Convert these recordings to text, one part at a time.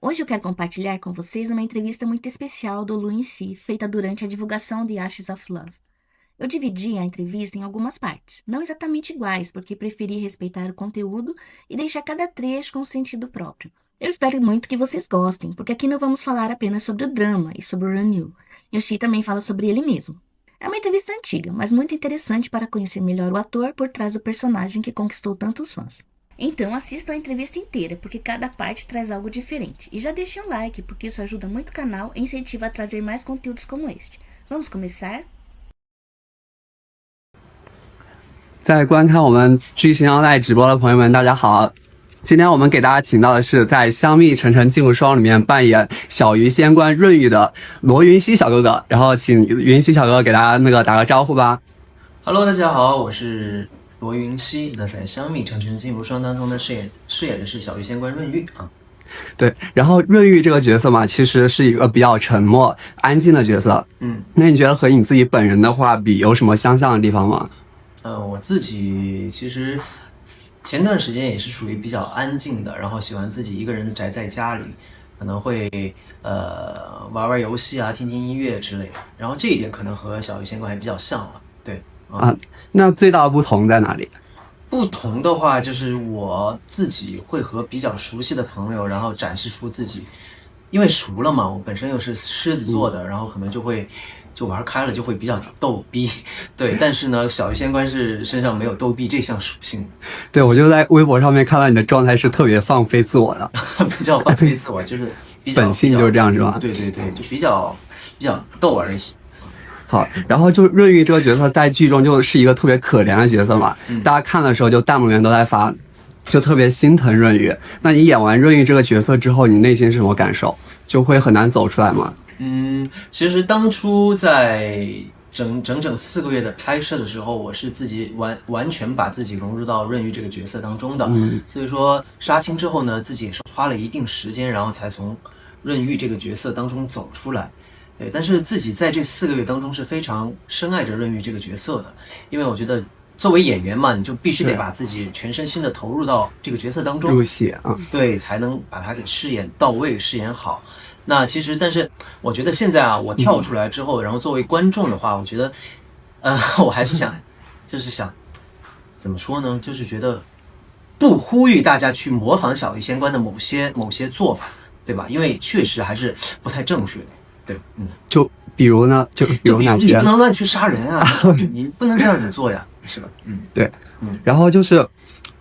Hoje eu quero compartilhar com vocês uma entrevista muito especial do Lu em si, feita durante a divulgação de Ashes of Love. Eu dividi a entrevista em algumas partes, não exatamente iguais, porque preferi respeitar o conteúdo e deixar cada trecho com um sentido próprio. Eu espero muito que vocês gostem, porque aqui não vamos falar apenas sobre o drama e sobre o Run-Yu. Yoshi também fala sobre ele mesmo. É uma entrevista antiga, mas muito interessante para conhecer melhor o ator por trás do personagem que conquistou tantos fãs. Então assistam a entrevista inteira, porque cada parte traz algo diferente. E já deixem um like, porque isso ajuda muito o canal e incentiva a trazer mais conteúdos como este. Vamos começar?在观看我们剧情腰带直播的朋友们，大家好！今天我们给大家请到的是在《香蜜沉沉烬如霜》里面扮演小鱼仙官润玉的罗云熙小哥哥，然后请云熙小哥哥给大家打个招呼吧。Hello， 大家好，我是罗云熙。那在《香蜜沉沉烬如霜》当中呢，饰演的是小鱼仙官润玉啊。对，然后润玉这个角色嘛，其实是一个比较沉默、安静的角色。那你觉得和你自己本人的话比，有什么相像的地方吗？我自己其实前段时间也是属于比较安静的，然后喜欢自己一个人宅在家里，可能会玩玩游戏啊，听听音乐之类的。然后这一点可能和小鱼仙官还比较像了。对啊，那最大的不同在哪里？不同的话，就是我自己会和比较熟悉的朋友，然后展示出自己，因为熟了嘛，我本身又是狮子座的，然后可能就玩开了，就会比较逗逼。对，但是呢，小鱼仙官是身上没有逗逼这项属性。对，我就在微博上面看到你的状态是特别放飞自我的，不叫放飞自我，就是比较本性就是这样，是吧？对对对，就比较逗而已。好，然后就润玉这个角色在剧中就是一个特别可怜的角色嘛，大家看的时候就弹幕里面都在发，就特别心疼润玉。那你演完润玉这个角色之后，你内心是什么感受？就会很难走出来吗？其实当初在整4个月的拍摄的时候，我是自己完全把自己融入到润玉这个角色当中的，所以说杀青之后呢，自己也是花了一定时间，然后才从润玉这个角色当中走出来。对，但是自己在这4个月当中是非常深爱着润玉这个角色的，因为我觉得作为演员嘛，你就必须得把自己全身心的投入到这个角色当中，入戏啊，对，才能把它给饰演到位，饰演好。那其实，但是我觉得现在啊，我跳出来之后，然后作为观众的话，我觉得，我还是想怎么说呢？就是觉得不呼吁大家去模仿小鱼仙官的某些做法，对吧？因为确实还是不太正确的。对，就比如呢，就比如哪些？你不能乱去杀人啊，你不能这样子做呀，是吧？对，然后就是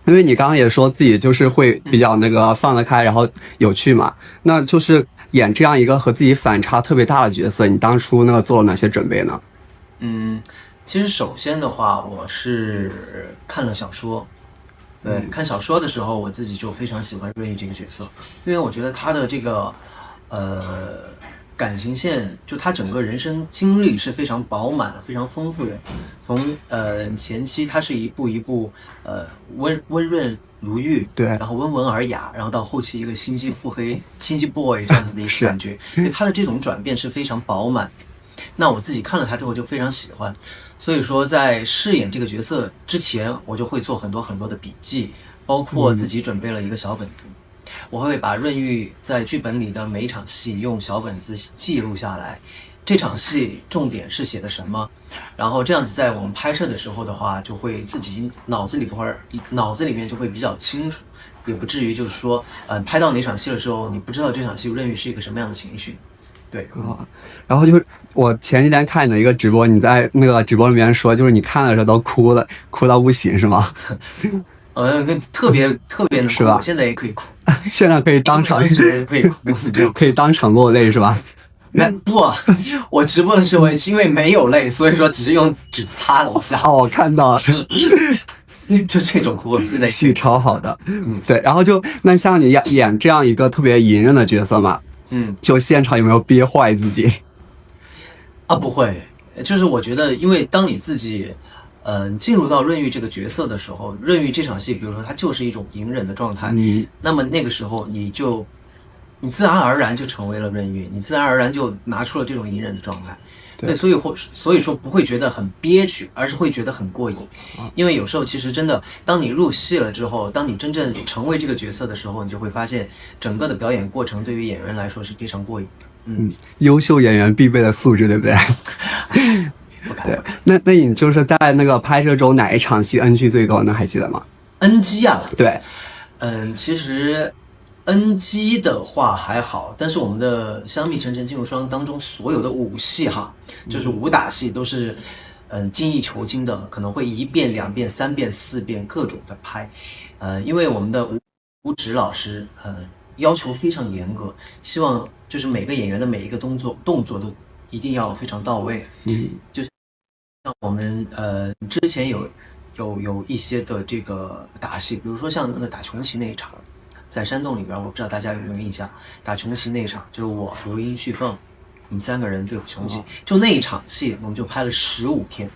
因为你刚刚也说自己就是会比较放得开，然后有趣嘛，那就是演这样一个和自己反差特别大的角色，你当初做了哪些准备呢？其实首先的话，我是看了小说。对，看小说的时候，我自己就非常喜欢润玉这个角色，因为我觉得他的这个感情线，就他整个人生经历是非常饱满的，非常丰富的。从前期他是一步一步温润如玉，对，然后温文尔雅，然后到后期一个心机腹黑、心机 boy 这样子的一个感觉，所以他的这种转变是非常饱满。那我自己看了他之后就非常喜欢，所以说在饰演这个角色之前，我就会做很多很多的笔记，包括自己准备了一个小本子。我会把润玉在剧本里的每一场戏用小本子记录下来，这场戏重点是写的什么，然后这样子在我们拍摄的时候的话，就会自己脑子里面就会比较清楚，也不至于就是说，拍到哪场戏的时候，你不知道这场戏润玉是一个什么样的情绪。对，然后就是我前几天看你的一个直播，你在直播里面说，就是你看的时候都哭了，哭到不行是吗？特别能哭，是吧？现在也可以哭，现在可以当场可以哭，可以当场落泪是吧？不，我直播的时候因为没有泪，所以说只是用纸擦了一下。哦，我看到了，就这种哭，现在戏超好的。对，然后那像你演这样一个特别隐忍的角色嘛，就现场有没有憋坏自己？啊，不会，就是我觉得，因为当你自己进入到润玉这个角色的时候，润玉这场戏，比如说它就是一种隐忍的状态，那么那个时候你就你自然而然就成为了润玉，你自然而然就拿出了这种隐忍的状态。对，所以说不会觉得很憋屈，而是会觉得很过瘾。因为有时候其实真的，当你入戏了之后，当你真正成为这个角色的时候，你就会发现整个的表演过程对于演员来说是非常过瘾的。优秀演员必备的素质，对不对？对，那你就是在那个拍摄中哪一场戏 NG 最多呢？还记得吗？NG 啊，对，其实 NG 的话还好，但是我们的《香蜜沉沉烬如霜》当中所有的武戏哈，就是武打戏都是精益求精的，可能会1遍、2遍、3遍、4遍各种的拍。因为我们的吴植老师要求非常严格，希望就是每个演员的每一个动作都一定要非常到位。就是像我们之前有一些的这个打戏，比如说像那个打穷奇那一场，在山洞里边，我不知道大家有没有印象，打穷奇那一场，就是我刘英旭凤，我们3个人对付穷奇，就那一场戏，我们就拍了15天。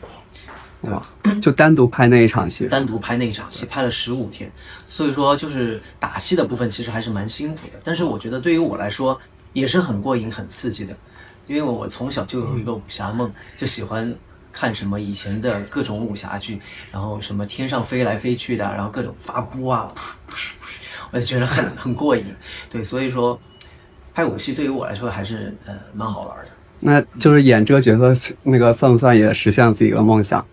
哇，就单独拍那一场戏，单独拍那一场戏拍了15天，所以说就是打戏的部分其实还是蛮辛苦的，但是我觉得对于我来说也是很过瘾、很刺激的，因为我从小就有一个武侠梦，就喜欢看什么以前的各种武侠剧，然后什么天上飞来飞去的，然后各种发波啊，我就觉得很过瘾。对，所以说拍武戏对于我来说还是蛮好玩的。那就是演这个角色，那个算不算也实现了自己的梦想？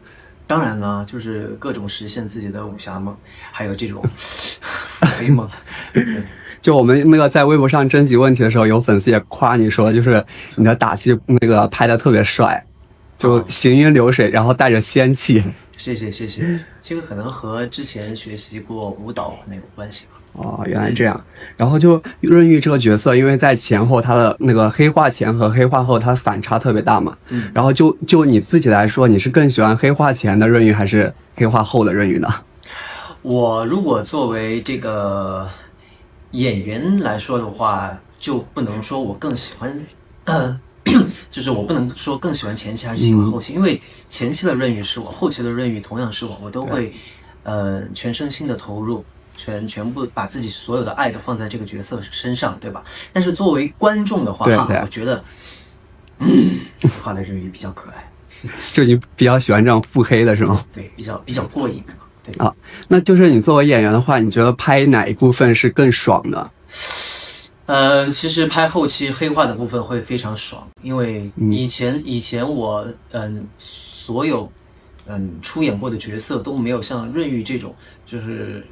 当然了，就是各种实现自己的武侠梦，还有这种腹黑梦。就我们那个在微博上征集问题的时候，有粉丝也夸你说，就是你的打戏那个拍的特别帅，就行云流水，然后带着仙气。谢谢，这个可能和之前学习过舞蹈没有关系吧。哦，原来这样。然后就润玉这个角色，因为在前后他的那个黑化前和黑化后，他反差特别大嘛。然后就你自己来说，你是更喜欢黑化前的润玉还是黑化后的润玉呢？我如果作为这个演员来说的话，就不能说我更喜欢，就是我不能说更喜欢前期还是喜欢后期，因为前期的润玉是我，后期的润玉同样是我，我都会全身心的投入。全部把自己所有的爱都放在这个角色身上，对吧？但是作为观众的话，我觉得，画的润玉比较可爱。就你比较喜欢这种腹黑的是吗？对，比较过瘾。对啊，那就是你作为演员的话，你觉得拍哪一部分是更爽的？其实拍后期黑化的部分会非常爽，因为以前我所有出演过的角色都没有像润玉这种就是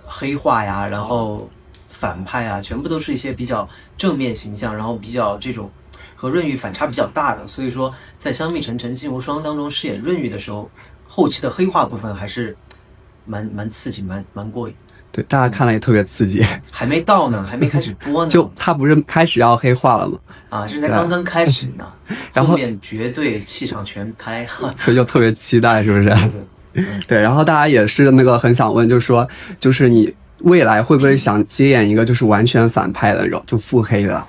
黑化呀，然后反派啊，全部都是一些比较正面形象，然后比较这种和润玉反差比较大的，所以说在《香蜜沉沉烬如霜》当中饰演润玉的时候，后期的黑化部分还是蛮刺激、蛮过瘾。对，大家看了也特别刺激。还没到呢，还没开始播呢。就他不是开始要黑化了吗？啊，这才刚刚开始呢，然后面绝对气场全开，所以就特别期待，是不是？对，然后大家也是那个很想问，就是说，就是你未来会不会想接演一个就是完全反派的那种，就腹黑的？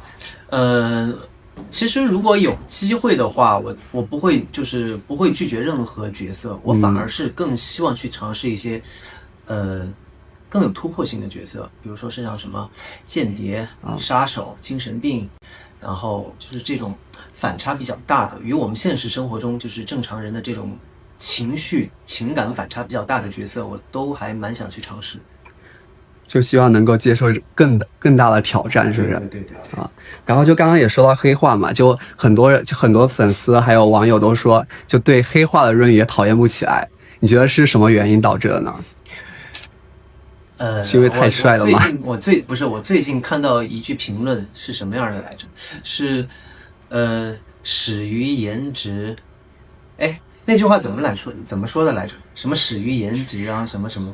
其实如果有机会的话，我不会拒绝任何角色，我反而是更希望去尝试一些更有突破性的角色，比如说是像什么间谍、杀手、精神病，然后就是这种反差比较大的，与我们现实生活中就是正常人的这种情感反差比较大的角色，我都还蛮想去尝试。就希望能够接受更大的挑战，是不是？对啊。然后就刚刚也说到黑化嘛，就很多粉丝还有网友都说，就对黑化的润玉也讨厌不起来。你觉得是什么原因导致的呢？是因为太帅了吗？我最近看到一句评论是什么样的来着？是始于颜值，哎，那句话怎么说的来着？什么始于颜值啊，什么什么？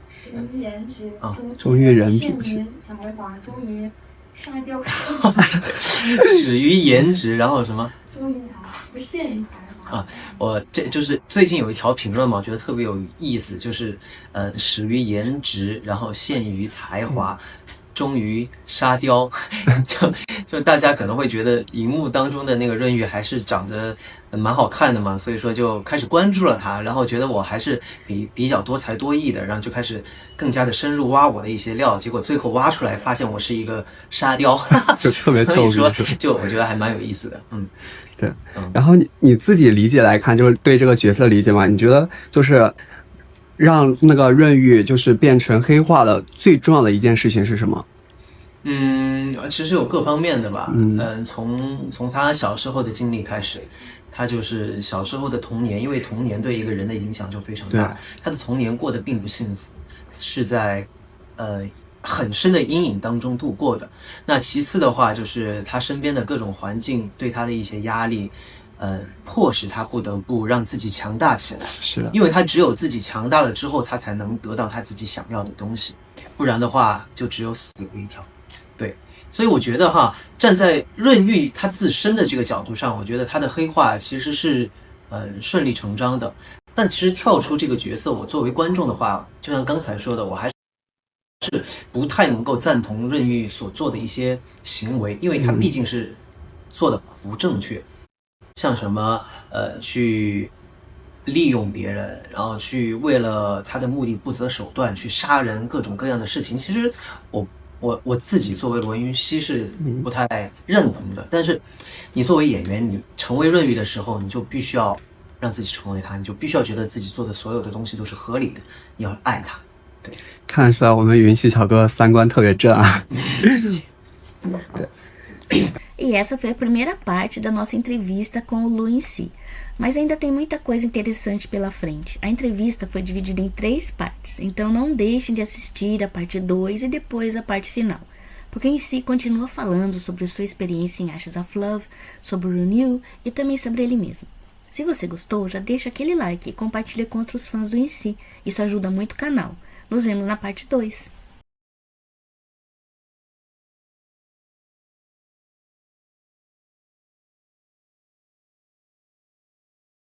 始于颜值啊，忠于人品，陷于才华，忠于沙雕。始于颜值，然后什么？忠于才华，不是陷于才华。啊，我这就是最近有一条评论嘛，我觉得特别有意思，就是始于颜值，然后陷于才华，忠于沙雕，就大家可能会觉得荧幕当中的那个润玉还是长得蛮好看的嘛，所以说就开始关注了他，然后觉得我还是比较多才多艺的，然后就开始更加的深入挖我的一些料，结果最后挖出来发现我是一个沙雕，就特别逗，所以说就我觉得还蛮有意思的，对。然后你自己理解来看，就是对这个角色理解嘛？你觉得就是让那个润玉就是变成黑化的最重要的一件事情是什么？其实有各方面的吧。从他小时候的经历开始，他就是小时候的童年，因为童年对一个人的影响就非常大。他的童年过得并不幸福，是在很深的阴影当中度过的。那其次的话，就是他身边的各种环境对他的一些压力，迫使他不得不让自己强大起来。是的，因为他只有自己强大了之后，他才能得到他自己想要的东西，不然的话就只有死路一条。对，所以我觉得哈，站在润玉他自身的这个角度上，我觉得他的黑化其实是顺理成章的。但其实跳出这个角色，我作为观众的话，就像刚才说的，我还是不太能够赞同润玉所做的一些行为，因为他毕竟是做的不正确，像什么去利用别人，然后去为了他的目的不择手段去杀人，各种各样的事情，其实我自己作为罗云熙是不太认同的。但是你作为演员，你成为润玉的时候，你就必须要让自己成为他，你就必须要觉得自己做的所有的东西都是合理的，你要爱他。对，看得出来我们云溪小哥三观特别正啊。E essa foi a primeira parte da nossa entrevista com o Lu em si. Mas ainda tem muita coisa interessante pela frente. A entrevista foi dividida em 3 partes, então não deixem de assistir a parte 2 e depois a parte final, porque em si continua falando sobre sua experiência em Ashes of Love, sobre o Renew e também sobre ele mesmo. Se você gostou, já deixa aquele like e compartilha com outros fãs do em si. Isso ajuda muito o canal. Nos vemos na parte 2.